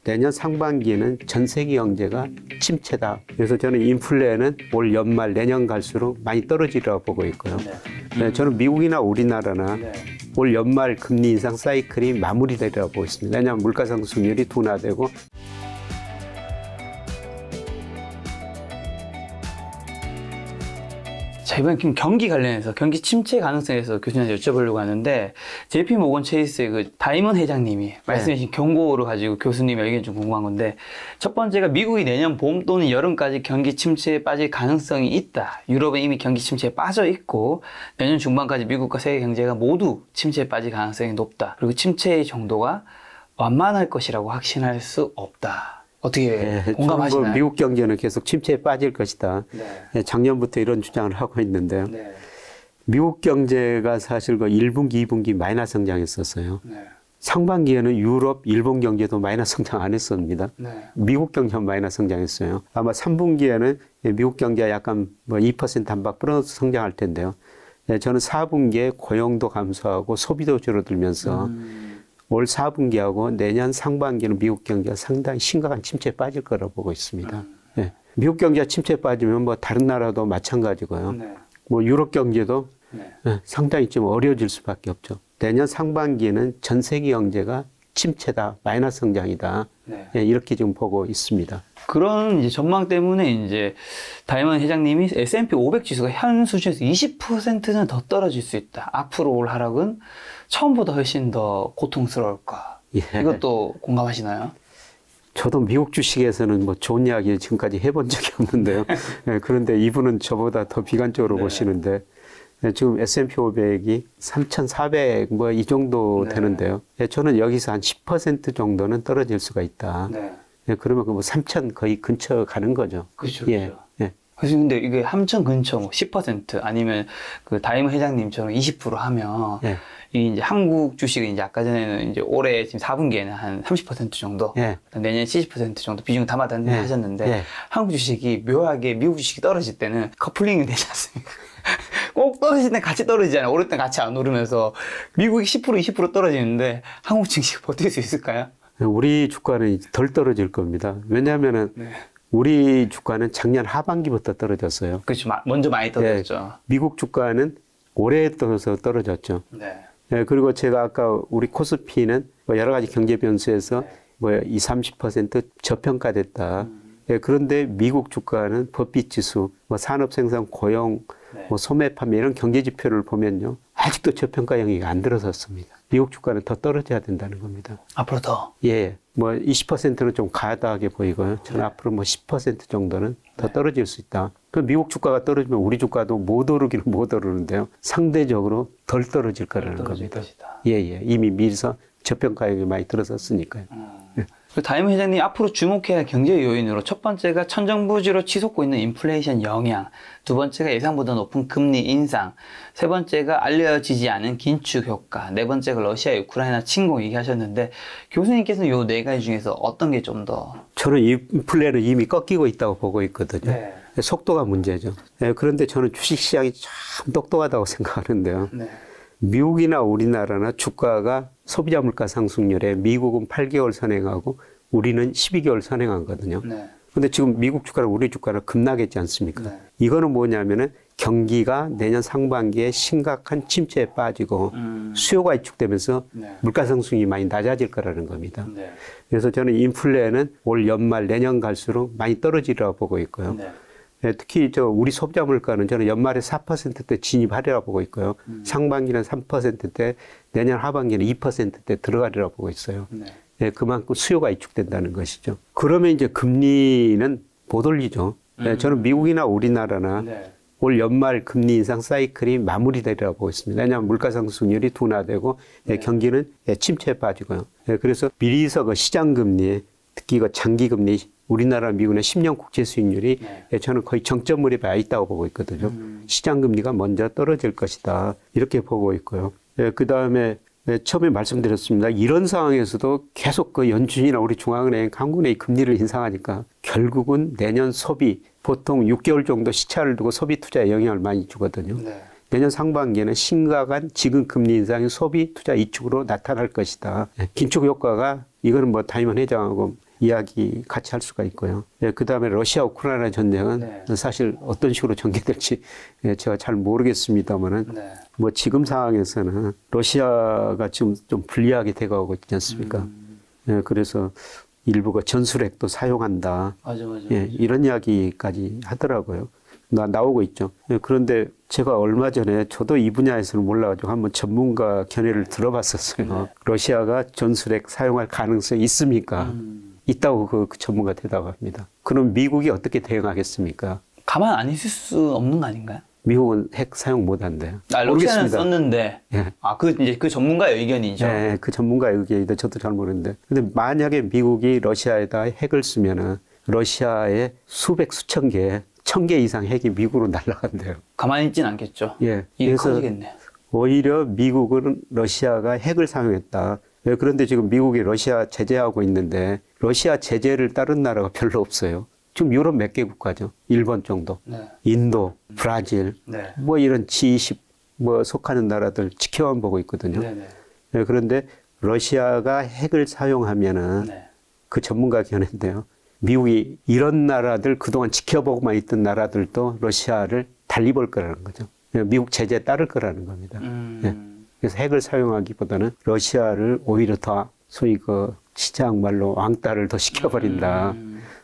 내년 상반기에는 전 세계 경제가 침체다. 그래서 저는 인플레는 올 연말 내년 갈수록 많이 떨어지리라고 보고 있고요. 네, 저는 미국이나 우리나라나 올 연말 금리 인상 사이클이 마무리되리라고 보고 있습니다. 왜냐하면 물가 상승률이 둔화되고 자, 이번 경기 관련해서 경기 침체 가능성에 대해서 교수님한테 여쭤보려고 하는데 JP 모건 체이스의 그 다이먼 회장님이 말씀해 주신 경고를 가지고 교수님의 의견이 좀 궁금한 건데, 첫 번째가 미국이 내년 봄 또는 여름까지 경기 침체에 빠질 가능성이 있다. 유럽은 이미 경기 침체에 빠져 있고 내년 중반까지 미국과 세계 경제가 모두 침체에 빠질 가능성이 높다. 그리고 침체의 정도가 완만할 것이라고 확신할 수 없다. 어떻게 공감하시나요? 미국 경제는 계속 침체에 빠질 것이다. 네. 작년부터 이런 주장을 하고 있는데요. 네. 미국 경제가 사실 그 1분기, 2분기 마이너스 성장했었어요. 네. 상반기에는 유럽, 일본 경제도 마이너스 성장 안 했습니다. 네. 미국 경제만 마이너스 성장했어요. 아마 3분기에는 미국 경제가 약간 뭐 2% 한박 플러스 성장할 텐데요. 네, 저는 4분기에 고용도 감소하고 소비도 줄어들면서 올 4분기하고 내년 상반기는 미국 경제가 상당히 심각한 침체에 빠질 거라고 보고 있습니다. 네. 미국 경제가 침체에 빠지면 뭐 다른 나라도 마찬가지고요. 네. 뭐 유럽 경제도 네, 상당히 좀 어려워질 수밖에 없죠. 내년 상반기에는 전 세계 경제가 침체다, 마이너스 성장이다. 네. 네, 이렇게 지금 보고 있습니다. 그런 이제 전망 때문에 이제 다이먼 회장님이 S&P 500 지수가 현 수준에서 20%는 더 떨어질 수 있다. 앞으로 올 하락은 처음보다 훨씬 더 고통스러울까. 예. 이것도 공감하시나요? 저도 미국 주식에서는 뭐 좋은 이야기 지금까지 해본 적이 없는데요. 네, 그런데 이분은 저보다 더 비관적으로 보시는데, 네, 지금 S&P 500이 3,400 뭐 이 정도 되는데요. 네, 저는 여기서 한 10% 정도는 떨어질 수가 있다. 네, 그러면 그 뭐 3,000 거의 근처 가는 거죠. 그렇죠. 예. 예. 그래서 근데 이게 3,000 근처 뭐 10% 아니면 그 다이먼 회장님처럼 20% 하면 이 이제 한국 주식은 이제 아까 전에는 이제 올해 지금 4분기에는 한 30% 정도, 내년 70% 정도 비중 담아다니 하셨는데 한국 주식이 묘하게 미국 주식이 떨어질 때는 커플링이 되지 않습니까? 꼭 떨어질 땐 같이 떨어지잖아요. 오를 땐 같이 안 오르면서 미국이 10% 20% 떨어지는데 한국 주식 버틸 수 있을까요? 우리 주가는 덜 떨어질 겁니다. 왜냐하면은 우리 주가는 작년 하반기부터 떨어졌어요. 그렇죠. 먼저 많이 떨어졌죠. 미국 주가는 올해 떨어졌죠. 네, 그리고 제가 아까 우리 코스피는 뭐 여러 가지 경제 변수에서 뭐 20, 30% 저평가됐다. 네, 그런데 미국 주가는 법비 지수, 뭐 산업 생산 고용, 뭐 소매 판매 이런 경제 지표를 보면요, 아직도 저평가 영역이 안 들어섰습니다. 미국 주가는 더 떨어져야 된다는 겁니다. 앞으로 더? 예, 뭐 20%는 좀 과다하게 보이고요. 저는 앞으로 뭐 10% 정도는 더 떨어질 수 있다. 그 미국 주가가 떨어지면 우리 주가도 못 오르기는 못 오르는데요. 상대적으로 덜 떨어질 거라는 겁니다. 예, 예. 이미 미리서 저평가 영역이 많이 들어섰으니까요. 다이먼 회장님 앞으로 주목해야 할 경제 요인으로 첫 번째가 천정부지로 치솟고 있는 인플레이션 영향, 두 번째가 예상보다 높은 금리 인상, 세 번째가 알려지지 않은 긴축 효과, 네 번째가 러시아 우크라이나 침공 얘기하셨는데 교수님께서는 이 네 가지 중에서 어떤 게 좀 더? 저는 인플레는 이미 꺾이고 있다고 보고 있거든요. 네. 속도가 문제죠. 네, 그런데 저는 주식시장이 참 똑똑하다고 생각하는데요. 네. 미국이나 우리나라나 주가가 소비자 물가 상승률에 미국은 8개월 선행하고 우리는 12개월 선행하거든요. 근데 지금 미국 주가랑 우리 주가는 급락했지 않습니까? 이거는 뭐냐면은 경기가 내년 상반기에 심각한 침체에 빠지고 수요가 위축되면서 물가 상승이 많이 낮아질 거라는 겁니다. 그래서 저는 인플레는 올 연말 내년 갈수록 많이 떨어지리라고 보고 있고요. 네, 특히 우리 소비자 물가는 저는 연말에 4%대 진입하리라고 보고 있고요. 상반기는 3%대, 내년 하반기는 2%대 들어가리라고 보고 있어요. 네, 그만큼 수요가 위축된다는 것이죠. 그러면 이제 금리는 못 올리죠. 네, 저는 미국이나 우리나라나 올 연말 금리 인상 사이클이 마무리되리라고 보고 있습니다. 왜냐하면 물가 상승률이 둔화되고 경기는 침체에 빠지고요. 네, 그래서 미리서 그 시장 금리, 특히 그 장기 금리, 우리나라 미국의 10년 국채 수익률이 저는 거의 정점물에 와 있다고 보고 있거든요. 시장 금리가 먼저 떨어질 것이다. 이렇게 보고 있고요. 그 다음에 처음에 말씀드렸습니다. 이런 상황에서도 계속 그 연준이나 우리 중앙은행, 한국은행이 금리를 인상하니까 결국은 내년 소비, 보통 6개월 정도 시차를 두고 소비 투자에 영향을 많이 주거든요. 내년 상반기에는 심각한 지금 금리 인상이 소비 투자 이축으로 나타날 것이다. 긴축 효과가 이거는 뭐 다이먼 회장하고 이야기 같이 할 수가 있고요. 예, 그다음에 러시아 우크라이나 전쟁은 네. 사실 어떤 식으로 전개될지 예, 제가 잘 모르겠습니다만은 네. 뭐 지금 상황에서는 러시아가 지금 좀 불리하게 돼가고 있지 않습니까? 예, 그래서 일부가 전술핵도 사용한다. 맞아. 예, 이런 이야기까지 하더라고요. 나오고 있죠. 예, 그런데 제가 얼마 전에 저도 이 분야에서는 몰라가지고 한번 전문가 견해를 들어봤었어요. 네. 러시아가 전술핵 사용할 가능성이 있습니까? 있다고 그 전문가 대답합니다. 그럼 미국이 어떻게 대응하겠습니까? 가만 안 있을 수 없는 거 아닌가요? 미국은 핵 사용 못 한대요. 러시아는 썼는데. 예. 이제 그 전문가의 의견이죠. 네, 그 전문가의 의견인데 저도 잘 모르는데. 근데 만약에 미국이 러시아에다 핵을 쓰면은 러시아에 수백 수천 개, 1000개 이상 핵이 미국으로 날아간대요. 가만히 있진 않겠죠. 예. 이게 커지겠네요. 오히려 미국은 러시아가 핵을 사용했다. 예, 그런데 지금 미국이 러시아 제재하고 있는데 러시아 제재를 따른 나라가 별로 없어요. 지금 유럽 몇 개 국가죠. 일본 정도. 네. 인도, 브라질, 네. 뭐 이런 G20 뭐 속하는 나라들 지켜만 보고 있거든요. 네, 그런데 러시아가 핵을 사용하면은 네. 그 전문가 견해인데요. 미국이 이런 나라들 그동안 지켜보고만 있던 나라들도 러시아를 달리 볼 거라는 거죠. 미국 제재에 따를 거라는 겁니다. 네. 그래서 핵을 사용하기보다는 러시아를 오히려 더 소위 그 시장 말로 왕따를 더 시켜버린다.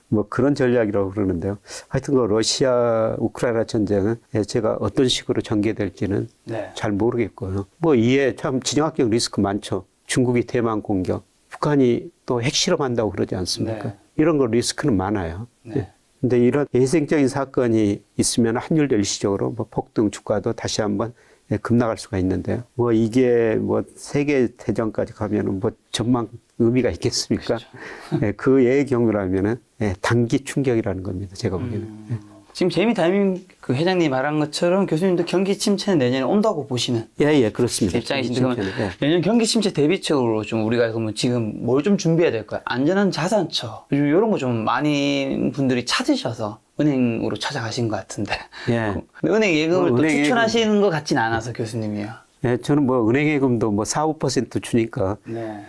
뭐 그런 전략이라고 그러는데요. 하여튼 그 러시아 우크라이나 전쟁은 제가 어떤 식으로 전개될지는 네. 잘 모르겠고요. 뭐 이에 참 지정학적 리스크 많죠. 중국이 대만 공격, 북한이 또 핵실험한다고 그러지 않습니까? 네. 이런 거 리스크는 많아요. 네. 근데 이런 예생적인 사건이 있으면 환율도 일시적으로 뭐 폭등 주가도 다시 한번 급락할 수가 있는데요. 뭐 이게 뭐 세계 대전까지 가면은 뭐 전망 의미가 있겠습니까? 그렇죠. 그의 경우라면은 단기 충격이라는 겁니다. 제가 보기에는. 지금 제이미 다이밍 그 회장님 말한 것처럼 교수님도 경기 침체는 내년에 온다고 보시는. 예, 그렇습니다. 입장이신데 그러면 내년 경기 침체 대비책으로 좀 우리가 그러면 지금 뭘 좀 준비해야 될까요? 안전한 자산처. 요즘 이런 거 좀 많은 분들이 찾으셔서 은행으로 찾아가신 것 같은데. 예. 은행 예금을 또 추천하시는 것 같진 않아서 교수님이요. 예, 저는 뭐 은행 예금도 뭐 4, 5% 주니까. 네.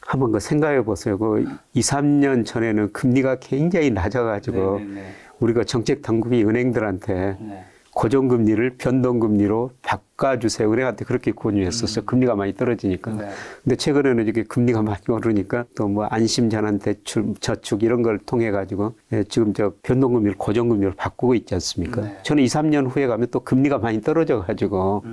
한번 그 생각해 보세요. 그 2, 3년 전에는 금리가 굉장히 낮아가지고 우리가 정책 당국이 은행들한테 고정금리를 변동금리로 바꿔주세요. 은행한테 그렇게 권유했었어요. 금리가 많이 떨어지니까. 근데 최근에는 이게 금리가 많이 오르니까 또 뭐 안심전환 대출, 저축 이런 걸 통해 가지고 지금 저 변동금리를 고정금리로 바꾸고 있지 않습니까? 저는 2, 3년 후에 가면 또 금리가 많이 떨어져 가지고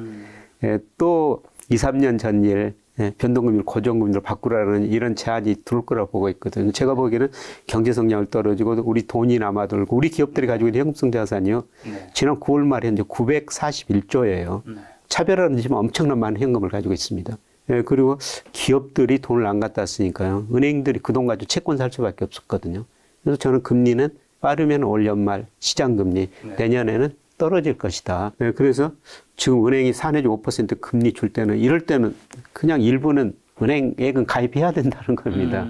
또 2, 3년 전 일 변동금리를 고정금리로 바꾸라는 이런 제안이 들어올 거라고 보고 있거든요. 제가 보기에는 경제 성장을 떨어지고 우리 돈이 남아돌고 우리 기업들이 가지고 있는 현금성 자산이요. 지난 9월 말에 현재 941조예요. 차별화는 지금 엄청난 많은 현금을 가지고 있습니다. 그리고 기업들이 돈을 안 갖다 쓰니까요. 은행들이 그 돈 가지고 채권 살 수밖에 없었거든요. 그래서 저는 금리는 빠르면 올 연말 시장금리, 내년에는 떨어질 것이다. 그래서 지금 은행이 4 내지 5% 금리 줄 때는 이럴 때는 그냥 일부는 은행 예금 가입해야 된다는 겁니다.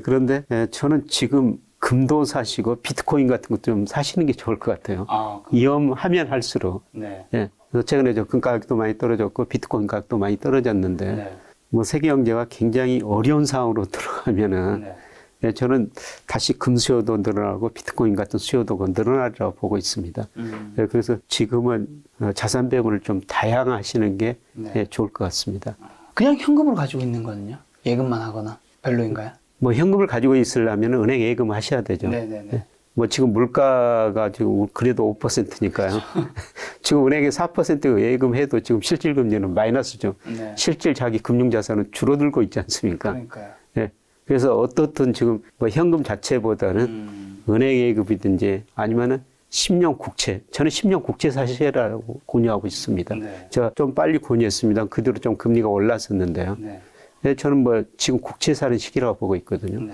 그런데 저는 지금 금도 사시고 비트코인 같은 것도 좀 사시는 게 좋을 것 같아요. 위험하면 할수록. 그래서 최근에 저 금 가격도 많이 떨어졌고 비트코인 가격도 많이 떨어졌는데 뭐 세계 경제가 굉장히 어려운 상황으로 들어가면은 저는 다시 금 수요도 늘어나고 비트코인 같은 수요도 늘어나리라고 보고 있습니다. 그래서 지금은 자산 배분을 좀 다양하시는 게 좋을 것 같습니다. 그냥 현금을 가지고 있는 거는요? 예금만 하거나 별로인가요? 뭐 현금을 가지고 있으려면 은행 예금 하셔야 되죠. 뭐 지금 물가가 지금 그래도 5%니까요. 지금 은행에 4% 예금해도 지금 실질금리는 마이너스죠. 실질 자기 금융자산은 줄어들고 있지 않습니까? 그러니까요. 그래서 어떻든 지금 뭐 현금 자체보다는 은행 예금이든지 아니면은 10년 국채. 저는 10년 국채 사시라고 권유하고 있습니다. 제가 좀 빨리 권유했습니다. 그대로 좀 금리가 올랐었는데요. 저는 뭐 지금 국채 사는 시기라고 보고 있거든요.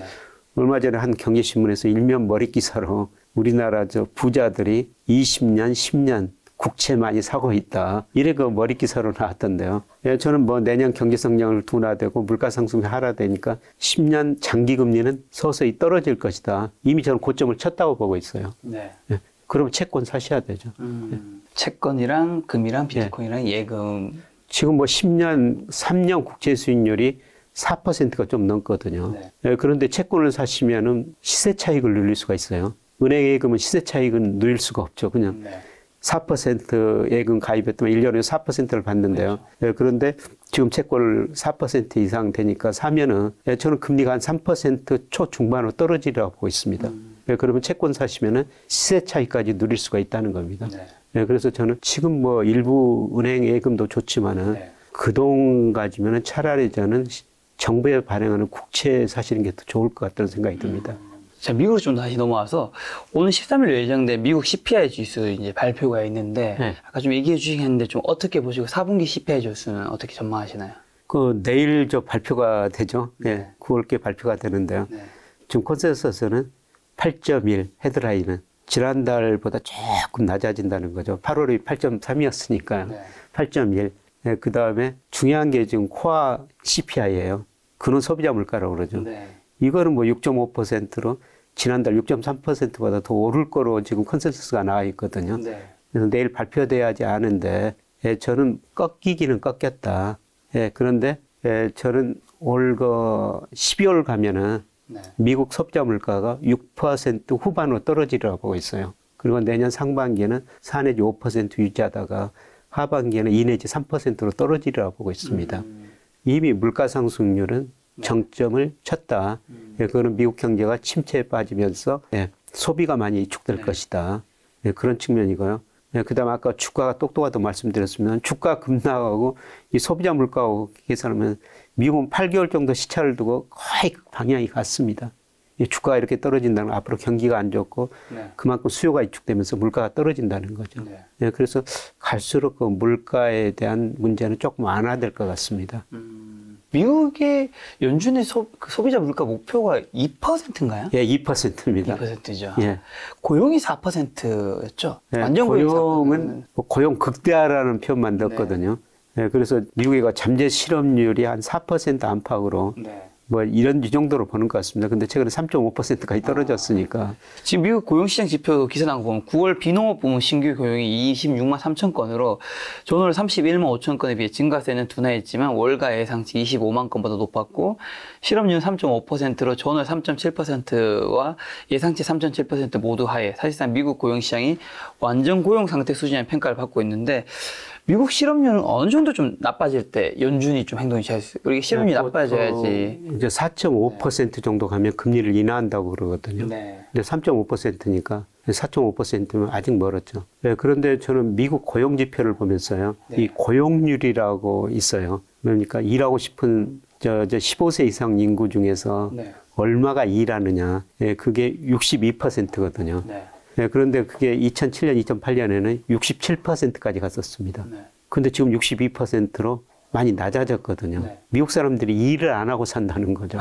얼마 전에 한 경제신문에서 일면 머리 기사로 우리나라 저 부자들이 20년, 10년 국채 많이 사고 있다. 이래 그 머리 기사로 나왔던데요. 저는 뭐 내년 경제 성장을 둔화되고 물가 상승이 하락되니까 10년 장기 금리는 서서히 떨어질 것이다. 이미 저는 고점을 쳤다고 보고 있어요. 그러면 채권 사셔야 되죠. 채권이랑 금이랑 비트코인이랑 예금. 지금 뭐 10년, 3년 국채 수익률이 4%가 좀 넘거든요. 네. 예, 그런데 채권을 사시면은 시세 차익을 누릴 수가 있어요. 은행 예금은 시세 차익은 누릴 수가 없죠. 그냥 네. 4% 예금 가입했다면 1년에 4%를 받는데요. 그렇죠. 예, 그런데 지금 채권을 4% 이상 되니까 사면은 예, 저는 금리가 한 3% 초중반으로 떨어지리라고 보고 있습니다. 예, 그러면 채권 사시면은 시세 차익까지 누릴 수가 있다는 겁니다. 네. 예, 그래서 저는 지금 뭐 일부 은행 예금도 좋지만은 네. 그 돈 가지면은 차라리 저는 정부에 발행하는 국채 사시는 게 더 좋을 것 같다는 생각이 듭니다. 자, 미국으로 좀 다시 넘어와서 오늘 13일 예정된 미국 CPI 지수 이제 발표가 있는데 네. 아까 좀 얘기해 주시겠는데 좀 어떻게 보시고 4분기 CPI 지수는 어떻게 전망하시나요? 그 내일 저 발표가 되죠. 예, 9월께 발표가 되는데요. 네. 지금 컨센서스는 8.1 헤드라인은 지난달보다 조금 낮아진다는 거죠. 8월이 8.3이었으니까 네. 8.1. 예, 그 다음에 중요한 게 지금 코어 CPI예요. 근원 소비자 물가라고 그러죠. 네. 이거는 뭐 6.5%로 지난달 6.3%보다 더 오를 거로 지금 컨센서스가 나와 있거든요. 네. 그래서 내일 발표돼야지 아는데 예, 저는 꺾이기는 꺾였다. 예, 그런데 예, 저는 올 12월 가면은 네. 미국 소비자 물가가 6% 후반으로 떨어지리라고 보고 있어요. 그리고 내년 상반기에는 4 내지 5% 유지하다가 하반기에는 2 내지 3%로 떨어지리라고 보고 있습니다. 이미 물가 상승률은 정점을 쳤다. 예, 그거는 미국 경제가 침체에 빠지면서 예, 소비가 많이 위축될 것이다. 예, 그런 측면이고요. 예, 그 다음에 아까 주가가 똑똑하다고 말씀드렸으면 주가 급락하고 이 소비자 물가하고 계산하면 미국은 8개월 정도 시차를 두고 거의 방향이 같습니다. 이 주가가 이렇게 떨어진다는 건 앞으로 경기가 안 좋고 네. 그만큼 수요가 위축되면서 물가가 떨어진다는 거죠. 네. 예, 그래서 갈수록 그 물가에 대한 문제는 조금 완화될 것 같습니다. 미국의 연준의 소비자 물가 목표가 2%인가요? 예, 2%입니다. 2%죠. 예. 고용이 4%였죠. 예, 완전 고용은 뭐 고용 극대화라는 표현만 넣었거든요. 예, 그래서 미국의 잠재 실업률이 한 4% 안팎으로 네. 뭐 이런 이 정도로 보는 것 같습니다. 근데 최근에 3.5%까지 떨어졌으니까. 지금 미국 고용시장 지표 기사 나온 거 보면 9월 비농업 부문 신규 고용이 26만 3천 건으로 전월 31만 5천 건에 비해 증가세는 둔화했지만 월가 예상치 25만 건보다 높았고 실업률은 3.5%로 전월 3.7%와 예상치 3.7% 모두 하에 사실상 미국 고용시장이 완전 고용 상태 수준의 평가를 받고 있는데 미국 실업률은 어느 정도 좀 나빠질 때 연준이 좀 행동이 잘 있어요. 우리 실업률이 나빠져야지. 이제 4.5% 정도 가면 금리를 인하한다고 그러거든요. 네. 근데 3.5%니까 4.5%면 아직 멀었죠. 네, 그런데 저는 미국 고용 지표를 보면서요. 네. 이 고용률이라고 있어요. 그러니까 일하고 싶은 저 15세 이상 인구 중에서 네. 얼마가 일하느냐. 예, 그게 62%거든요. 네. 네, 그런데 그게 2007년, 2008년에는 67%까지 갔었습니다. 네. 근데 지금 62%로 많이 낮아졌거든요. 네. 미국 사람들이 일을 안 하고 산다는 거죠.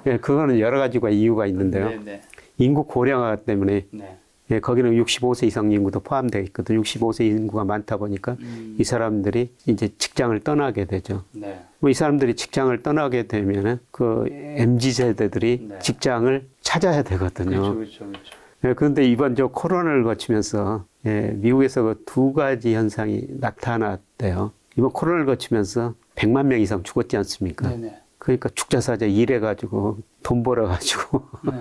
예, 그거는 여러 가지가 이유가 있는데요. 네. 네. 인구 고령화 때문에 네. 예, 거기는 65세 이상 인구도 포함되어 있거든요. 65세 인구가 많다 보니까 이 사람들이 이제 직장을 떠나게 되죠. 네. 뭐 이 사람들이 직장을 떠나게 되면은 그 MZ 세대들이 네. 직장을 찾아야 되거든요. 그렇죠. 예, 그런데 이번 저 코로나를 거치면서 예, 미국에서 그 두 가지 현상이 나타났대요. 이번 코로나를 거치면서 100만 명 이상 죽었지 않습니까? 네네. 그러니까 죽자 사자 일해가지고 돈 벌어가지고 네.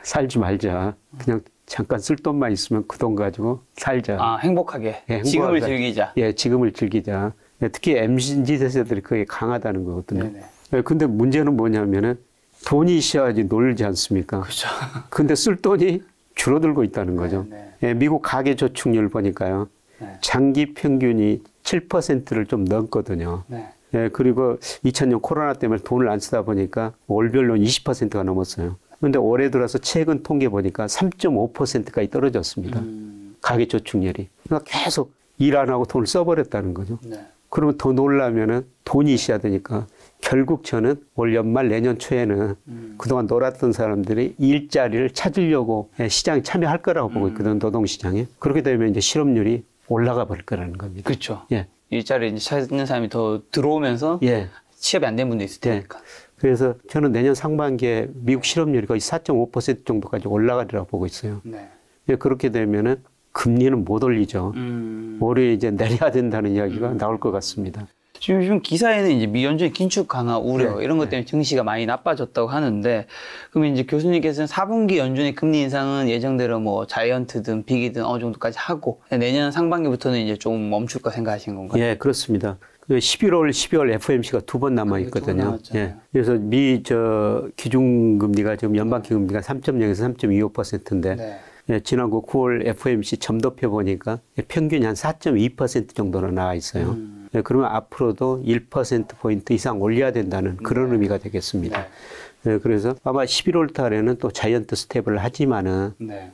살지 말자. 그냥 잠깐 쓸 돈만 있으면 그 돈 가지고 살자. 아, 행복하게. 예, 지금을 행복하게. 즐기자. 예, 지금을 즐기자. 예, 특히 MZ 세대들이 그게 강하다는 거거든요. 네네. 예, 근데 문제는 뭐냐면은 돈이 있어야지 놀지 않습니까? 그렇죠. 근데 쓸 돈이 줄어들고 있다는 거죠. 네. 예, 미국 가계 저축률 보니까요. 네. 장기 평균이 7%를 좀 넘거든요. 네. 예, 그리고 2000년 코로나 때문에 돈을 안 쓰다 보니까 월별로 20%가 넘었어요. 근데 올해 들어서 최근 통계 보니까 3.5%까지 떨어졌습니다. 가계 저축률이. 그러니까 계속 일 안 하고 돈을 써버렸다는 거죠. 네. 그러면 더 놀라면은 돈이 있어야 되니까 결국 저는 올 연말 내년 초에는 그동안 놀았던 사람들이 일자리를 찾으려고 시장에 참여할 거라고 보고 있거든, 노동시장에. 그렇게 되면 이제 실업률이 올라가 버릴 거라는 겁니다. 그렇죠. 예. 일자리 이제 찾는 사람이 더 들어오면서 예. 취업이 안 된 분도 있을 테니까. 그래서 저는 내년 상반기에 미국 실업률이 거의 4.5% 정도까지 올라가리라고 보고 있어요. 네. 예, 그렇게 되면은 금리는 못 올리죠. 올해 이제 내려야 된다는 이야기가 나올 것 같습니다. 지금 기사에는 이제 미 연준의 긴축 강화 우려 네. 이런 것 때문에 증시가 많이 나빠졌다고 하는데, 그러면 이제 교수님께서는 4분기 연준의 금리 인상은 예정대로 뭐 자이언트든 빅이든 어느 정도까지 하고 내년 상반기부터는 이제 좀 멈출까 생각하신 건가요? 예, 그렇습니다. 11월, 12월 FOMC가 2번 남아 있거든요. 예. 그래서 기준금리가 지금 연방기금리가 3.0에서 3.25%인데 네. 예, 지난주 9월 FOMC 점도표 보니까 평균이 한 4.2% 정도로 나와 있어요. 예, 그러면 앞으로도 1%포인트 이상 올려야 된다는 그런 의미가 되겠습니다. 예, 그래서 아마 11월 달에는 또 자이언트 스텝을 하지만은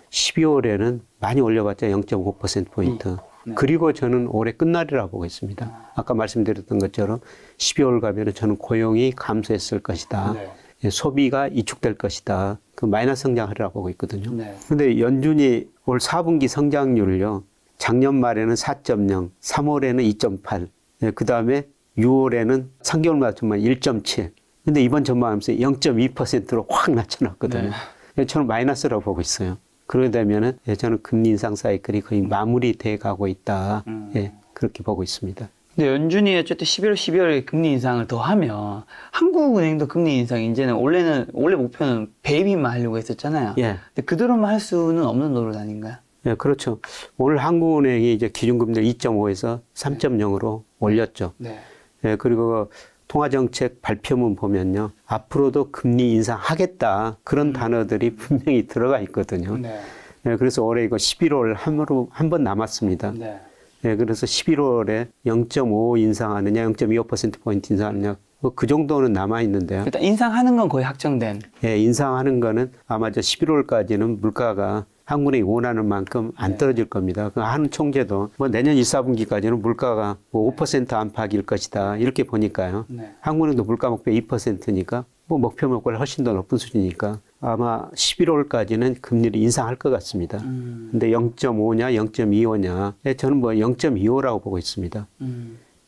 12월에는 많이 올려봤자 0.5%포인트. 그리고 저는 올해 끝날이라 보고 있습니다. 아까 말씀드렸던 것처럼 12월 가면은 저는 고용이 감소했을 것이다. 예, 소비가 이축될 것이다. 그 마이너스 성장하리라고 보고 있거든요. 근데 연준이 올 4분기 성장률을요, 작년 말에는 4.0, 3월에는 2.8, 예, 그 다음에 6월에는 3개월마다 정말 1.7. 근데 이번 전망하면서 0.2%로 확 낮춰놨거든요. 네. 저는 마이너스라고 보고 있어요. 그러게 되면은 저는 금리 인상 사이클이 거의 마무리돼 가고 있다. 예, 그렇게 보고 있습니다. 근데 연준이 어쨌든 11월, 12월에 금리 인상을 더 하면 한국은행도 금리 인상 이제는 원래 목표는 배입만 하려고 했었잖아요. 예. 근데 그대로만 할 수는 없는 노릇 아닌가요? 예, 그렇죠. 오늘 한국은행이 이제 기준금리를 2.5에서 3.0으로 올렸죠. 네. 예, 그리고 통화정책 발표문 보면요, 앞으로도 금리 인상하겠다 그런 단어들이 분명히 들어가 있거든요. 네. 예, 그래서 올해 이거 11월 한 번 남았습니다. 네. 예, 그래서 11월에 0.5 인상하느냐, 0.25%포인트 인상하느냐, 그 정도는 남아있는데요. 일단 인상하는 건 거의 확정된. 예, 인상하는 거는 아마 저 11월까지는 물가가 한국은행이 원하는 만큼 안 떨어질 겁니다. 그 한 총재도 뭐 내년 1, 4분기까지는 물가가 뭐 5% 안팎일 것이다. 이렇게 보니까요. 한국은행도 물가 목표 2%니까 뭐 목표 목표가 훨씬 더 높은 수준이니까 아마 11월까지는 금리를 인상할 것 같습니다. 근데 0.5냐, 0.25냐. 저는 뭐 0.25라고 보고 있습니다.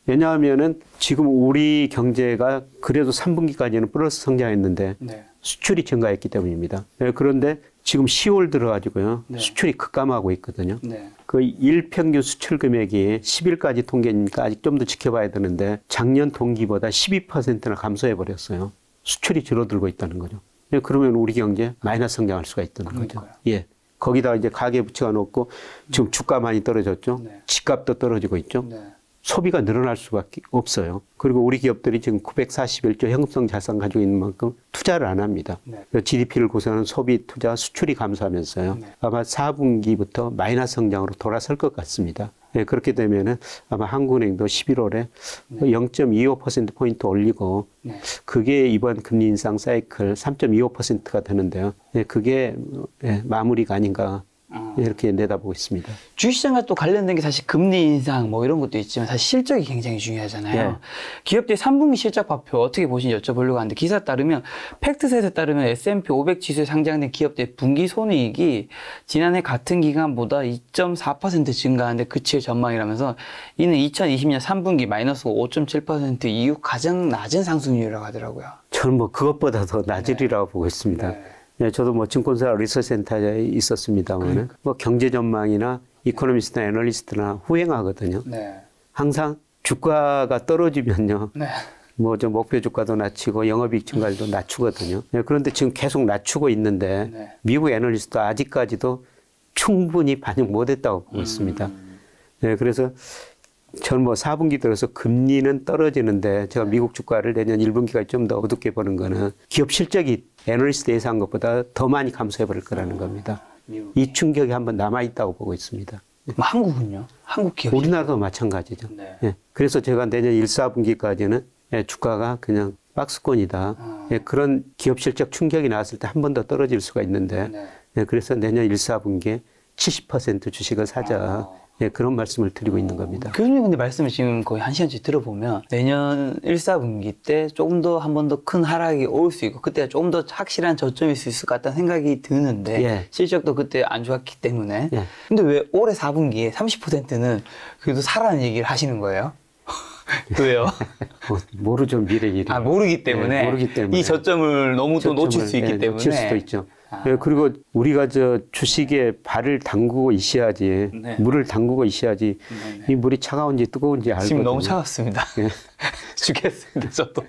왜냐하면은 지금 우리 경제가 그래도 3분기까지는 플러스 성장했는데 수출이 증가했기 때문입니다. 그런데 지금 10월 들어가지고요. 수출이 급감하고 있거든요. 그 일평균 수출 금액이 10일까지 통계니까 아직 좀 더 지켜봐야 되는데 작년 동기보다 12%나 감소해 버렸어요. 수출이 줄어들고 있다는 거죠. 그러면 우리 경제 마이너스 성장할 수가 있다는 거죠. 예. 거기다 이제 가계부채가 높고 지금 주가 많이 떨어졌죠. 집값도 떨어지고 있죠. 소비가 늘어날 수밖에 없어요. 그리고 우리 기업들이 지금 941조 현금성 자산 가지고 있는 만큼 투자를 안 합니다. GDP를 구성하는 소비, 투자, 수출이 감소하면서요. 아마 4분기부터 마이너스 성장으로 돌아설 것 같습니다. 네, 그렇게 되면은 아마 한국은행도 11월에 0.25%포인트 올리고 그게 이번 금리 인상 사이클 3.25%가 되는데요. 네, 그게 마무리가 아닌가. 이렇게 내다보고 있습니다. 주식시장과 또 관련된 게 사실 금리 인상 뭐 이런 것도 있지만 사실 실적이 굉장히 중요하잖아요. 기업들의 3분기 실적 발표 어떻게 보시는지 여쭤보려고 하는데, 기사 따르면 팩트셋에 따르면 S&P 500 지수에 상장된 기업들의 분기 손익이 지난해 같은 기간보다 2.4% 증가하는데 그치의 전망이라면서 이는 2020년 3분기 마이너스 5.7% 이후 가장 낮은 상승률이라고 하더라고요. 저는 뭐 그것보다 더 낮으리라고 보고 있습니다. 네, 저도 뭐 증권사 리서치 센터에 있었습니다만, 뭐 경제 전망이나 이코노미스트나 애널리스트나 후행하거든요. 항상 주가가 떨어지면요. 뭐 좀 목표 주가도 낮추고 영업이익 증가율도 낮추거든요. 네, 그런데 지금 계속 낮추고 있는데 미국 애널리스트 아직까지도 충분히 반영 못했다고 보고 있습니다. 네, 그래서 저는 뭐 4분기 들어서 금리는 떨어지는데 제가 미국 주가를 내년 1분기까지 좀 더 어둡게 보는 거는 기업 실적이 애널리스트 예상한 것보다 더 많이 감소해 버릴 거라는 겁니다. 이 충격이 한번 남아있다고 보고 있습니다. 한국은요? 한국 기업 우리나라도 마찬가지죠. 예. 그래서 제가 내년 1, 4분기까지는 주가가 그냥 박스권이다. 예, 그런 기업 실적 충격이 나왔을 때 한 번 더 떨어질 수가 있는데 예, 그래서 내년 1, 4분기에 70% 주식을 사자. 예, 그런 말씀을 드리고 있는 겁니다. 교수님 근데 말씀을 지금 거의 1시간째 들어보면 내년 1, 4분기 때 조금 더 한 번 더 큰 하락이 올 수 있고 그때가 조금 더 확실한 저점일 수 있을 것 같다는 생각이 드는데 실적도 그때 안 좋았기 때문에 근데 왜 올해 4분기에 30%는 그래도 사라는 얘기를 하시는 거예요? 왜요? 모르죠, 미래 일이. 아, 모르기 때문에. 모르기 때문에. 이 저점을 너무 또 놓칠 수 있기 때문에. 놓칠 수도 있죠. 그리고 우리가 저 주식에 발을 담그고 있어야지, 물을 담그고 있어야지, 이 물이 차가운지 뜨거운지 알거든요. 지금 너무 차갑습니다. 죽겠습니다, 저도.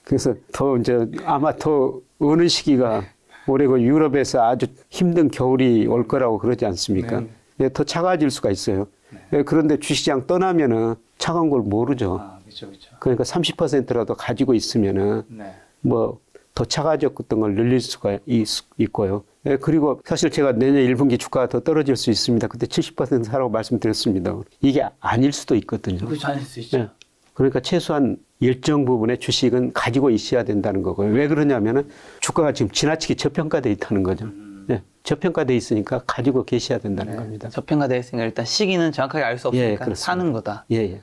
그래서 더 이제 아마 더 어느 시기가 올해 그 유럽에서 아주 힘든 겨울이 올 거라고 그러지 않습니까? 네. 예, 더 차가워질 수가 있어요. 예, 그런데 주식시장 떠나면은 차가운 걸 모르죠. 그렇죠, 그렇죠. 그러니까 30%라도 가지고 있으면은 네. 뭐 더 차가워졌던 걸 늘릴 수가 있고요. 예, 그리고 사실 제가 내년 1분기 주가가 더 떨어질 수 있습니다. 그때 70% 사라고 말씀드렸습니다. 이게 아닐 수도 있거든요. 그렇죠, 아닐 수 있죠. 예. 그러니까 최소한 일정 부분의 주식은 가지고 있어야 된다는 거고요. 왜 그러냐면은 주가가 지금 지나치게 저평가돼 있다는 거죠. 예. 저평가돼 있으니까 가지고 계셔야 된다는 겁니다. 저평가되어 있으니까 일단 시기는 정확하게 알 수 없으니까 예, 사는 거다. 예, 예.